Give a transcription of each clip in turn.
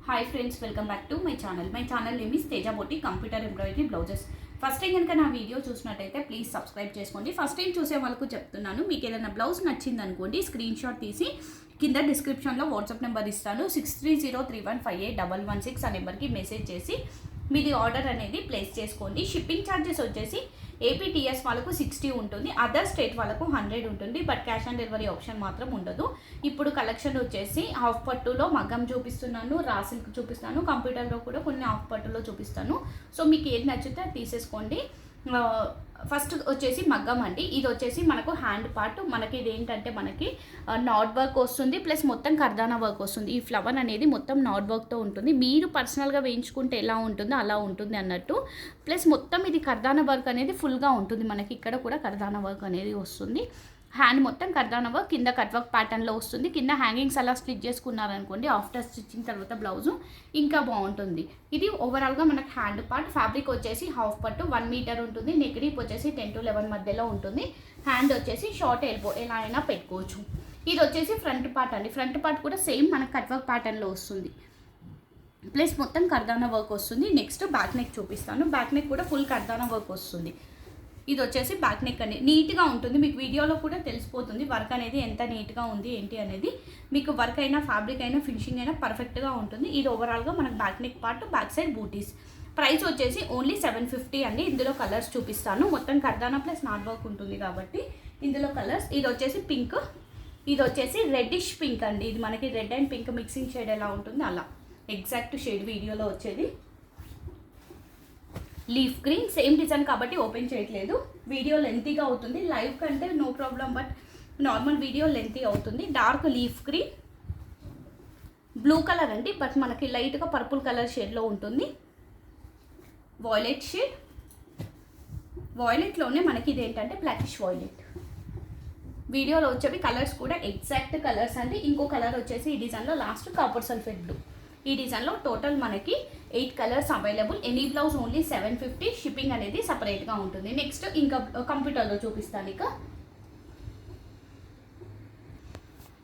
Hi friends, welcome back to my channel. My channel name is Teja boutique computer embroidery blouses. First time కనుక నా video చూసినట్టయితే please subscribe చేసుకోండి. First time చూసే వాళ్ళకు చెప్తున్నాను, మీకు ఏదైనా బ్లౌజ్ నచ్చింది అనుకోండి, స్క్రీన్ షాట్ తీసి కింద డిస్క్రిప్షన్లో వాట్సాప్ నెంబర్ ఇస్తాను. 6303158116 ఆ నెంబర్కి మెసేజ్ చేసి మీది ఆర్డర్ అనేది ప్లేస్ చేసుకోండి. షిప్పింగ్ ఛార్జెస్ వచ్చేసి ఏపీటీఎస్ వాళ్ళకు 60 ఉంటుంది, అదర్ స్టేట్ వాళ్ళకు 100 ఉంటుంది. But cash on delivery option మాత్రం ఉండదు. ఇప్పుడు కలెక్షన్ వచ్చేసి హాఫ్ పట్టులో మగ్గం చూపిస్తున్నాను, రా సిల్క్ చూపిస్తాను, కంప్యూటర్లో కూడా కొన్ని హాఫ్ పట్టులో చూపిస్తాను. సో మీకు ఏది నచ్చితే అది తీసేసుకోండి. ఫస్ట్ వచ్చేసి మగ్గం అండి. ఇది వచ్చేసి మనకు హ్యాండ్ పార్ట్. మనకి ఇది ఏంటంటే మనకి నాట్ వర్క్ వస్తుంది, ప్లస్ మొత్తం కర్దానా వర్క్ వస్తుంది. ఈ ఫ్లవర్ అనేది మొత్తం నాట్ వర్క్తో ఉంటుంది. మీరు పర్సనల్గా వేయించుకుంటే ఎలా ఉంటుందో అలా ఉంటుంది అన్నట్టు. ప్లస్ మొత్తం ఇది కర్దానా వర్క్ అనేది ఫుల్గా ఉంటుంది. మనకి ఇక్కడ కూడా కర్దానా వర్క్ అనేది వస్తుంది. హ్యాండ్ మొత్తం కర్దానా వర్క్, కింద కట్ వర్క్ ప్యాటర్న్లో వస్తుంది. కింద హ్యాంగింగ్స్ అలా స్టిచ్ చేసుకున్నారనుకోండి, ఆఫ్టర్ స్టిచ్చింగ్ తర్వాత బ్లౌజు ఇంకా బాగుంటుంది. ఇది ఓవరాల్గా మనకు హ్యాండ్ పార్ట్. ఫ్యాబ్రిక్ వచ్చేసి హాఫ్ పట్టు 1 మీటర్ ఉంటుంది. నెక్ డీప్ వచ్చేసి 10 to 11 మధ్యలో ఉంటుంది. హ్యాండ్ వచ్చేసి షార్ట్ ఎల్బో ఎలా అయినా పెట్టుకోవచ్చు. ఇది వచ్చేసి ఫ్రంట్ పార్ట్ అండి. ఫ్రంట్ పార్ట్ కూడా సేమ్ మనకు కట్ వర్క్ ప్యాటర్న్లో వస్తుంది, ప్లస్ మొత్తం కర్దానా వర్క్ వస్తుంది. నెక్స్ట్ బ్యాక్ నెక్ చూపిస్తాను. బ్యాక్ నెక్ కూడా ఫుల్ కర్దానా వర్క్ వస్తుంది. ఇది వచ్చేసి బ్యాక్ నెక్ అండి. నీట్గా ఉంటుంది, మీకు వీడియోలో కూడా తెలిసిపోతుంది వర్క్ అనేది ఎంత నీట్గా ఉంది ఏంటి అనేది. మీకు వర్క్ అయినా ఫ్యాబ్రిక్ అయినా ఫినిషింగ్ అయినా పర్ఫెక్ట్గా ఉంటుంది. ఇది ఓవరాల్గా మనకు back neck part, back side బూటీస్. ప్రైస్ వచ్చేసి ఓన్లీ 750 అండి. ఇందులో కలర్స్ చూపిస్తాను. మొత్తం కర్దానా ప్లస్ నాట్ వర్క్ ఉంటుంది కాబట్టి ఇందులో కలర్స్. ఇది వచ్చేసి పింక్, ఇది వచ్చేసి రెడ్డిష్ పింక్ అండి. ఇది మనకి red and pink mixing shade ఎలా ఉంటుంది అలా ఎగ్జాక్ట్ షేడ్ వీడియోలో వచ్చేది. లీఫ్ గ్రీన్ సేమ్ డిజైన్ కాబట్టి ఓపెన్ చేయట్లేదు, వీడియో లెంతీగా అవుతుంది. లైవ్ కంటే no problem, but normal video lengthy అవుతుంది. Dark leaf green, blue colour అండి, బట్ మనకి లైట్గా పర్పుల్ కలర్ షేడ్లో ఉంటుంది. వాయిలెట్ షేడ్, వాయిలెట్లోనే మనకి ఇదేంటంటే బ్లాకిష్ వాయిలెట్. వీడియోలో వచ్చేవి కలర్స్ కూడా ఎగ్జాక్ట్ కలర్స్ అండి. ఇంకో కలర్ వచ్చేసి ఈ డిజైన్లో లాస్ట్ కాపర్ సల్ఫేట్ బ్లూ. ఈ డిజైన్లో టోటల్ మనకి 8 colours available. Any blouse only 750. Shipping అనేది సపరేట్గా ఉంటుంది. నెక్స్ట్ ఇంకా కంప్యూటర్లో చూపిస్తాను. ఇక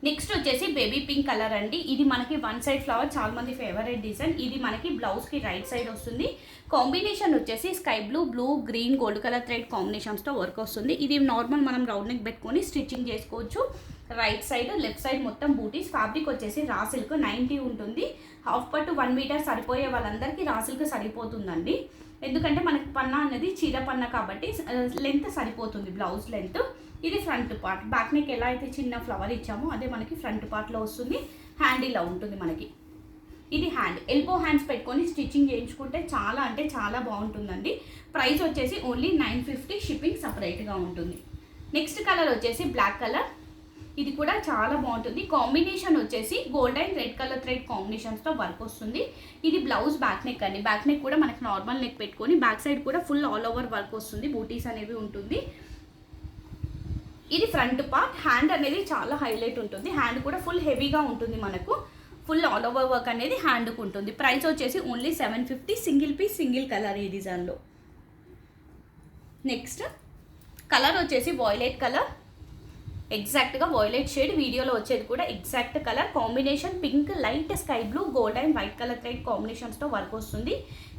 నెక్స్ట్ వచ్చేసి బేబీ పింక్ కలర్ అండి. ఇది మనకి వన్ సైడ్ ఫ్లవర్, చాలా మంది ఫేవరెట్ డిజైన్. ఇది మనకి బ్లౌజ్కి రైట్ సైడ్ వస్తుంది. కాంబినేషన్ వచ్చేసి sky blue, blue, green, gold colour thread కాంబినేషన్స్తో వర్క్ వస్తుంది. ఇది నార్మల్ మనం రౌండ్ నెక్ పెట్టుకొని స్టిచ్చింగ్ చేసుకోవచ్చు. రైట్ సైడ్ లెఫ్ట్ సైడ్ మొత్తం బూటీస్. ఫ్యాబ్రిక్ వచ్చేసి రా సిల్క్ 90 ఉంటుంది. హాఫ్ పట్టు 1 మీటర్ సరిపోయే వాళ్ళందరికీ రా సిల్క్ సరిపోతుందండి. ఎందుకంటే మనకి పన్నా అనేది చీర పన్నా కాబట్టి లెంత్ సరిపోతుంది, బ్లౌజ్ లెంత్. ఇది ఫ్రంట్ పార్ట్. బ్యాక్ నెక్ ఎలా అయితే చిన్న ఫ్లవర్ ఇచ్చామో అదే మనకి ఫ్రంట్ పార్ట్లో వస్తుంది. హ్యాండ్ ఇలా ఉంటుంది మనకి. ఇది హ్యాండ్, ఎల్బో హ్యాండ్స్ పెట్టుకొని స్టిచ్చింగ్ చేయించుకుంటే చాలా అంటే చాలా బాగుంటుందండి. ప్రైస్ వచ్చేసి ఓన్లీ 950. షిప్పింగ్ సపరేట్గా ఉంటుంది. నెక్స్ట్ కలర్ వచ్చేసి బ్లాక్ కలర్. ఇది కూడా చాలా బాగుంటుంది. కాంబినేషన్ వచ్చేసి gold and red colour thread కాంబినేషన్స్తో వర్క్ వస్తుంది. ఇది బ్లౌజ్ బ్యాక్ నెక్ అండి. బ్యాక్ నెక్ కూడా మనకి నార్మల్ నెక్ పెట్టుకొని బ్యాక్ సైడ్ కూడా ఫుల్ ఆల్ ఓవర్ వర్క్ వస్తుంది. బూటీస్ అనేవి ఉంటుంది. ఇది ఫ్రంట్ పార్ట్. హ్యాండ్ అనేది చాలా హైలైట్ ఉంటుంది. హ్యాండ్ కూడా ఫుల్ హెవీగా ఉంటుంది. మనకు ఫుల్ ఆల్ ఓవర్ వర్క్ అనేది హ్యాండ్కు ఉంటుంది. ప్రైస్ వచ్చేసి only 750. Single piece, single colour ఈ డిజైన్లో. నెక్స్ట్ కలర్ వచ్చేసి వాయిలెట్ కలర్, ఎగ్జాక్ట్గా వాయిలెట్ షేడ్. వీడియోలో వచ్చేది కూడా exact colour. Combination pink, light sky blue, gold and white colour thread కాంబినేషన్స్తో వర్క్ వస్తుంది.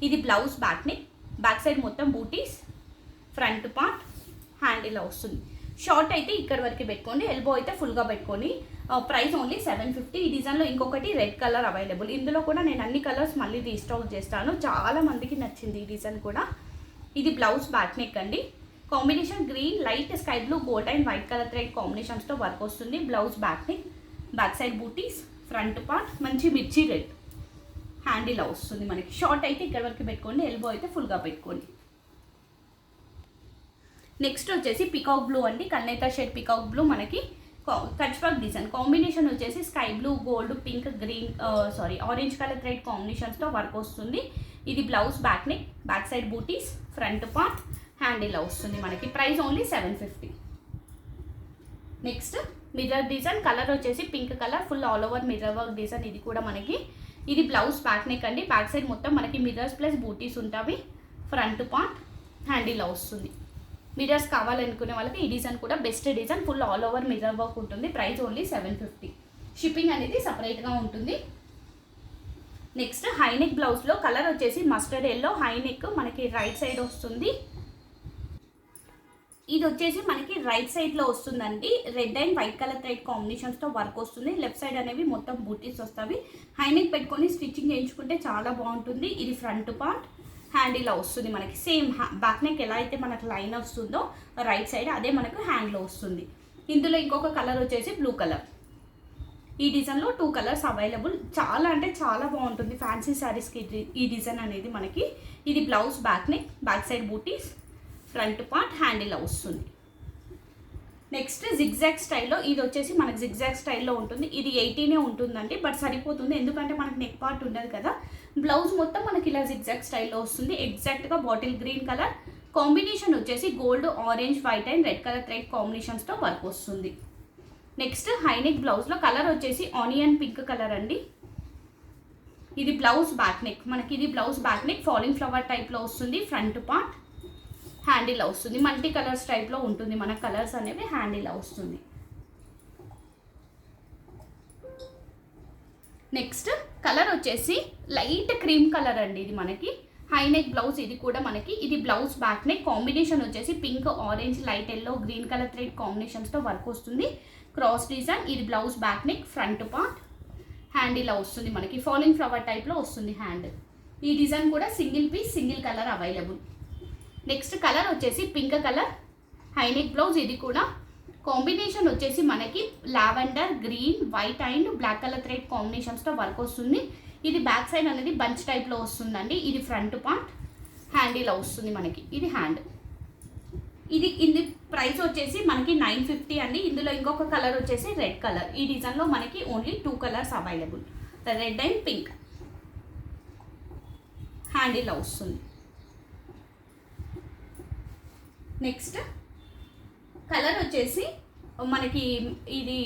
ఇది blouse back neck, back side మొత్తం బూటీస్, ఫ్రంట్ పార్ట్, హ్యాండ్ ఇలా వస్తుంది. షార్ట్ అయితే ఇక్కడ వరకు పెట్టుకోండి, ఎల్బో అయితే ఫుల్గా పెట్టుకొని. Price only 750. ఈ డిజైన్లో ఇంకొకటి రెడ్ కలర్ అవైలబుల్. ఇందులో కూడా నేను అన్ని కలర్స్ మళ్ళీ రీస్టాక్ చేస్తాను. చాలా మందికి నచ్చింది ఈ డిజైన్ కూడా. ఇది బ్లౌజ్ బ్యాక్ నెక్ అండి. Combination green, light sky blue, gold and white colour thread కాంబినేషన్స్తో వర్క్ వస్తుంది. Blouse back neck, back side బూటీస్, ఫ్రంట్ పార్ట్ మంచి మిర్చి రెడ్, హ్యాండ్ ఇలా వస్తుంది మనకి. షార్ట్ అయితే ఇక్కడ వరకు పెట్టుకోండి, ఎల్బో అయితే ఫుల్గా పెట్టుకోండి. నెక్స్ట్ వచ్చేసి పికాక్ బ్లూ అండి. కన్నైతా షేడ్ పికాక్ బ్లూ మనకి కచ్ వర్క్ డిజైన్. కాంబినేషన్ వచ్చేసి sky blue, gold, pink, green orange colour thread కాంబినేషన్స్తో వర్క్ వస్తుంది. ఇది blouse back neck, back side బూటీస్, ఫ్రంట్ పార్ట్, హ్యాండ్ ఇలా వస్తుంది మనకి. Price only 750. Next mirror design. Colour వచ్చేసి pink colour, full all over mirror work design. ఇది కూడా మనకి. ఇది బ్లౌజ్ బ్యాక్ నెక్ అండి. బ్యాక్ సైడ్ మొత్తం మనకి మిర్రర్స్ ప్లస్ బూటీస్ ఉంటాయి. ఫ్రంట్ పార్ట్, హ్యాండ్ ఇలా వస్తుంది. మిర్రర్స్ కావాలనుకునే వాళ్ళకి ఈ డిజైన్ కూడా best design. Full all over mirror work ఉంటుంది. Price only 750. షిప్పింగ్ అనేది సపరేట్గా ఉంటుంది. నెక్స్ట్ హైనెక్ బ్లౌజ్లో కలర్ వచ్చేసి మస్టర్డ్ ఎల్లో, హైనెక్ మనకి రైట్ సైడ్ వస్తుంది. ఇది వచ్చేసి మనకి రైట్ సైడ్లో వస్తుందండి. Red and white colour thread కాంబినేషన్స్తో వర్క్ వస్తుంది. లెఫ్ట్ సైడ్ అనేవి మొత్తం బూటీస్ వస్తాయి. హైనెక్ పెట్టుకొని స్టిచ్చింగ్ చేయించుకుంటే చాలా బాగుంటుంది. ఇది ఫ్రంట్ పార్ట్, హ్యాండ్ ఇలా వస్తుంది మనకి. సేమ్ బ్యాక్ నెక్ ఎలా అయితే మనకు లైన్ వస్తుందో రైట్ సైడ్ అదే మనకు హ్యాండ్లో వస్తుంది. ఇందులో ఇంకొక కలర్ వచ్చేసి బ్లూ కలర్. ఈ డిజైన్లో 2 కలర్స్ అవైలబుల్. చాలా అంటే చాలా బాగుంటుంది ఫ్యాన్సీ శారీస్కి ఈ డిజైన్ అనేది మనకి. ఇది blouse back neck, back side బూటీస్, ఫ్రంట్ పార్ట్, హ్యాండ్ ఇలా వస్తుంది. నెక్స్ట్ జిగ్జాగ్ స్టైల్లో, ఇది వచ్చేసి మనకి జిగ్జాగ్ స్టైల్లో ఉంటుంది. ఇది 80 ఉంటుందండి, బట్ సరిపోతుంది ఎందుకంటే మనకి నెక్ పార్ట్ ఉండదు కదా. బ్లౌజ్ మొత్తం మనకి ఇలా జిగ్జాగ్ స్టైల్లో వస్తుంది. ఎగ్జాక్ట్గా బాటిల్ గ్రీన్ కలర్ కాంబినేషన్ వచ్చేసి gold, orange, white and red colour thread కాంబినేషన్స్తో వర్క్ వస్తుంది. నెక్స్ట్ హైనెక్ బ్లౌజ్లో కలర్ వచ్చేసి ఆనియన్ పింక్ కలర్ అండి. ఇది బ్లౌజ్ బ్యాక్ నెక్ మనకి. ఇది blouse back neck falling flower టైప్లో వస్తుంది. ఫ్రంట్ పార్ట్, హ్యాండ్ ఇలా వస్తుంది. మల్టీ కలర్స్ టైప్లో ఉంటుంది మన కలర్స్ అనేవి. హ్యాండ్ ఇలా వస్తుంది. నెక్స్ట్ కలర్ వచ్చేసి లైట్ క్రీమ్ కలర్ అండి. ఇది మనకి హైనెక్ బ్లౌజ్. ఇది కూడా మనకి ఇది బ్లౌజ్ బ్యాక్ నెక్ కాంబినేషన్ వచ్చేసి pink, orange, light yellow, green colour thread కాంబినేషన్స్తో వర్క్ వస్తుంది. Cross design. ఇది blouse back neck, front part, hand ఇలా వస్తుంది మనకి. ఫాలింగ్ ఫ్లవర్ టైప్లో వస్తుంది హ్యాండ్. ఈ డిజైన్ కూడా single piece, single colour available. Next colour వచ్చేసి పింక్ కలర్ హైనెక్ బ్లౌజ్. ఇది కూడా కాంబినేషన్ వచ్చేసి మనకి lavender, green, white and black colour thread కాంబినేషన్స్తో వర్క్ వస్తుంది. ఇది బ్యాక్ సైడ్ అనేది బంచ్ టైప్లో వస్తుందండి. ఇది ఫ్రంట్ పార్ట్, హ్యాండ్ ఇలా వస్తుంది మనకి. ఇది హ్యాండ్. ఇది ప్రైస్ వచ్చేసి మనకి 950 అండి. ఇందులో ఇంకొక కలర్ వచ్చేసి రెడ్ కలర్. ఈ డిజైన్లో మనకి only 2 colours available, red and pink. Hand ఇలా వస్తుంది. నెక్స్ట్ కలర్ వచ్చేసి మనకి ఇది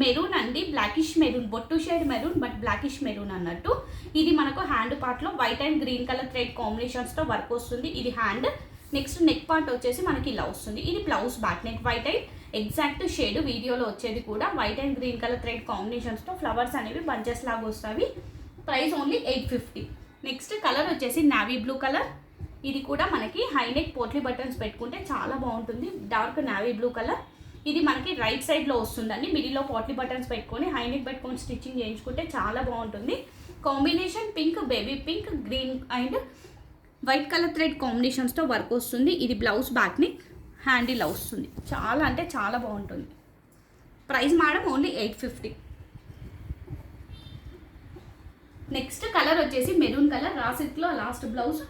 మెరూన్ అండి, బ్లాకిష్ మెరూన్, బొట్టు shade maroon but blackish maroon అన్నట్టు. ఇది మనకు హ్యాండ్ పార్ట్లో white and green colour thread కాంబినేషన్స్తో వర్క్ వస్తుంది. ఇది హ్యాండ్. నెక్స్ట్ నెక్ పార్ట్ వచ్చేసి మనకి ఇలా వస్తుంది. ఇది blouse back neck, white and exact shade వీడియోలో వచ్చేది కూడా white and green colour thread కాంబినేషన్స్తో ఫ్లవర్స్ అనేవి బంచెస్ లాగా వస్తాయి. Price only 850. నెక్స్ట్ కలర్ వచ్చేసి నావీ బ్లూ కలర్. ఇది కూడా మనకి హైనెక్ పోట్లీ బటన్స్ పెట్టుకుంటే చాలా బాగుంటుంది. Dark navy blue colour. ఇది మనకి రైట్ సైడ్లో వస్తుందండి. మిడిల్లో పోట్లీ బటన్స్ పెట్టుకొని హైనెక్ పెట్టుకొని స్టిచ్చింగ్ చేయించుకుంటే చాలా బాగుంటుంది. Combination pink, baby pink, green and white colour thread కాంబినేషన్స్తో వర్క్ వస్తుంది. ఇది బ్లౌజ్ బ్యాక్ నెక్, హ్యాండ్ ఇలా వస్తుంది. చాలా అంటే చాలా బాగుంటుంది. Price madam only 850. Next colour వచ్చేసి మెరూన్ కలర్. రా సిల్క్లో last blouse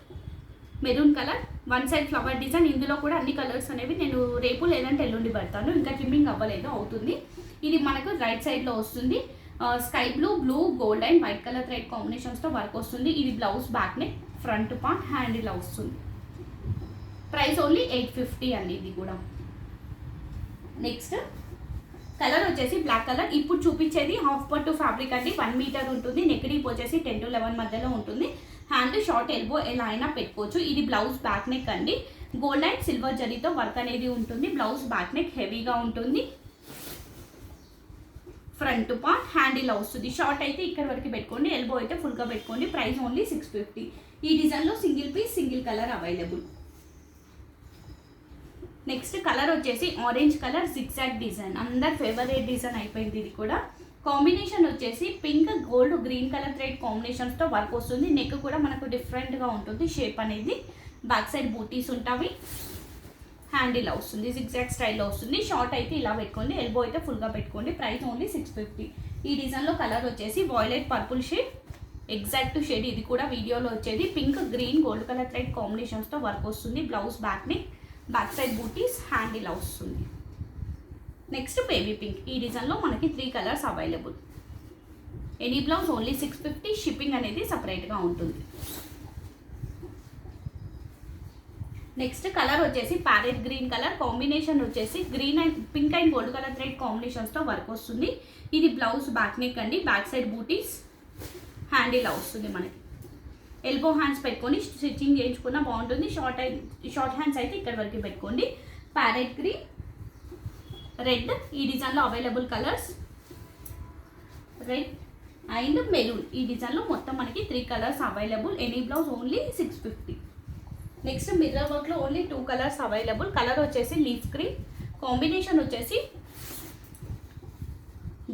maroon colour, one side flower design. ఇందులో కూడా అన్ని కలర్స్ అనేవి నేను రేపు లేదంటే ఎల్లుండి పెడతాను, ఇంకా ట్రిమ్మింగ్ అవ్వలేదు, అవుతుంది. ఇది మనకు రైట్ సైడ్లో వస్తుంది. Sky blue, blue, gold and white colour thread కాంబినేషన్స్తో వర్క్ వస్తుంది. ఇది blouse back neck, front part, hand ఇలా వస్తుంది. ప్రైస్ ఓన్లీ 850 అండి ఇది కూడా. నెక్స్ట్ కలర్ వచ్చేసి బ్లాక్ కలర్. ఇప్పుడు చూపించేది హాఫ్ పట్టు ఫ్యాబ్రిక్ అండి. 1 మీటర్ ఉంటుంది. నెక్ డీప్ వచ్చేసి 10 to 11 మధ్యలో ఉంటుంది. హ్యాండ్ షార్ట్, ఎల్బో ఎలా అయినా పెట్టుకోవచ్చు. ఇది బ్లౌజ్ బ్యాక్ నెక్ అండి. గోల్డ్ అండ్ సిల్వర్ జరీతో వర్క్ అనేది ఉంటుంది. బ్లౌజ్ బ్యాక్ నెక్ హెవీగా ఉంటుంది. ఫ్రంట్ పార్ట్, హ్యాండ్ ఇలా వస్తుంది. షార్ట్ అయితే ఇక్కడ వరకు పెట్టుకోండి, ఎల్బో అయితే ఫుల్గా పెట్టుకోండి. Price only 650. ఈ డిజైన్లో single piece, single colour available. Next colour వచ్చేసి ఆరెంజ్ కలర్, జిగ్జాగ్ డిజైన్. అందరు ఫేవరెట్ డిజైన్ అయిపోయింది. ఇది కూడా కాంబినేషన్ వచ్చేసి pink, gold, green colour thread కాంబినేషన్స్తో వర్క్ వస్తుంది. నెక్ కూడా మనకు డిఫరెంట్గా ఉంటుంది షేప్ అనేది. బ్యాక్ సైడ్ బూటీస్ ఉంటాయి. హ్యాండ్ ఇలా వస్తుంది, జిగ్జాగ్ స్టైల్లో వస్తుంది. షార్ట్ అయితే ఇలా పెట్టుకోండి, ఎల్బో అయితే ఫుల్గా పెట్టుకోండి. Price only 650. ఈ డిజైన్లో కలర్ వచ్చేసి violet purple shade, exact shade. ఇది కూడా వీడియోలో వచ్చేది. Pink, green, gold colour thread కాంబినేషన్స్తో వర్క్ వస్తుంది. Blouse back neck, back side బూటీస్, హ్యాండ్ ఇలా వస్తుంది. Next baby pink. ఈ డిజైన్లో మనకి 3 colours available. Any blouse only 650. Shipping అనేది సపరేట్గా ఉంటుంది. నెక్స్ట్ కలర్ వచ్చేసి ప్యారెట్ గ్రీన్ కలర్. కాంబినేషన్ వచ్చేసి green and pink and gold colour thread కాంబినేషన్స్తో వర్క్ వస్తుంది. ఇది బ్లౌజ్ బ్యాక్ నెక్ అండి. బ్యాక్ సైడ్ బూటీస్, హ్యాండ్ ఇలా వస్తుంది మనకి. ఎల్బో హ్యాండ్స్ పెట్టుకొని స్టిచ్చింగ్ చేయించుకున్నా బాగుంటుంది. షార్ట్ హ్యాండ్స్ అయితే ఇక్కడ వరకు పెట్టుకోండి. Parrot green, red. ఈ డిజైన్లో available colours red, and maroon. ఈ డిజైన్లో మొత్తం మనకి 3 colours available. Any blouse only 650. Next mirror వర్క్లో ఓన్లీ 2 కలర్స్ అవైలబుల్. కలర్ వచ్చేసి లీఫ్ గ్రీన్, కాంబినేషన్ వచ్చేసి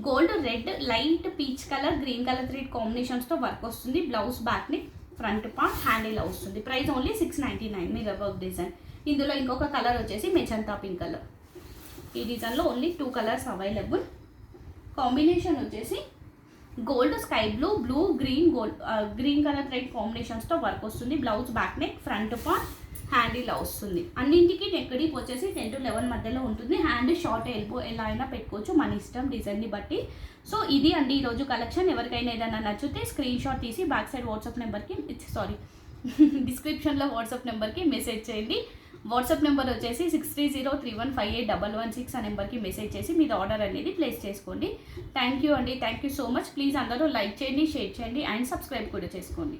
gold red, light peach colour, green colour thread కాంబినేషన్స్తో వర్క్ వస్తుంది. Blouse back neck, front part, handle వస్తుంది. Price only 699 mirror work design. ఇందులో ఇంకొక colour వచ్చేసి magenta pink colour. ఈ డిజైన్లో ఓన్లీ 2 కలర్స్ అవైలబుల్. కాంబినేషన్ వచ్చేసి gold, sky blue, blue, green, gold, green colour thread కాంబినేషన్స్తో వర్క్ వస్తుంది. Blouse back neck, front part, handle వస్తుంది. అన్నింటికి నెక్ డీప్ వచ్చేసి 10 to 11 మధ్యలో ఉంటుంది. హ్యాండ్ షార్ట్, ఎల్బో ఎలా అయినా పెట్టుకోవచ్చు, మన ఇష్టం డిజైన్ని బట్టి. సో ఇది అండి ఈరోజు కలెక్షన్. ఎవరికైనా ఏదైనా నచ్చితే స్క్రీన్ షాట్ తీసి బ్యాక్ సైడ్ వాట్సాప్ నెంబర్కి డిస్క్రిప్షన్లో వాట్సాప్ నెంబర్కి మెసేజ్ చేయండి. వాట్సాప్ నెంబర్ వచ్చేసి 6303158116 ఆ నెంబర్కి మెసేజ్ చేసి మీరు ఆర్డర్ అనేది ప్లేస్ చేసుకోండి. థ్యాంక్ యూ అండి, thank you so much. Please అందరూ లైక్ చేయండి, షేర్ చేయండి అండ్ సబ్స్క్రైబ్ కూడా చేసుకోండి.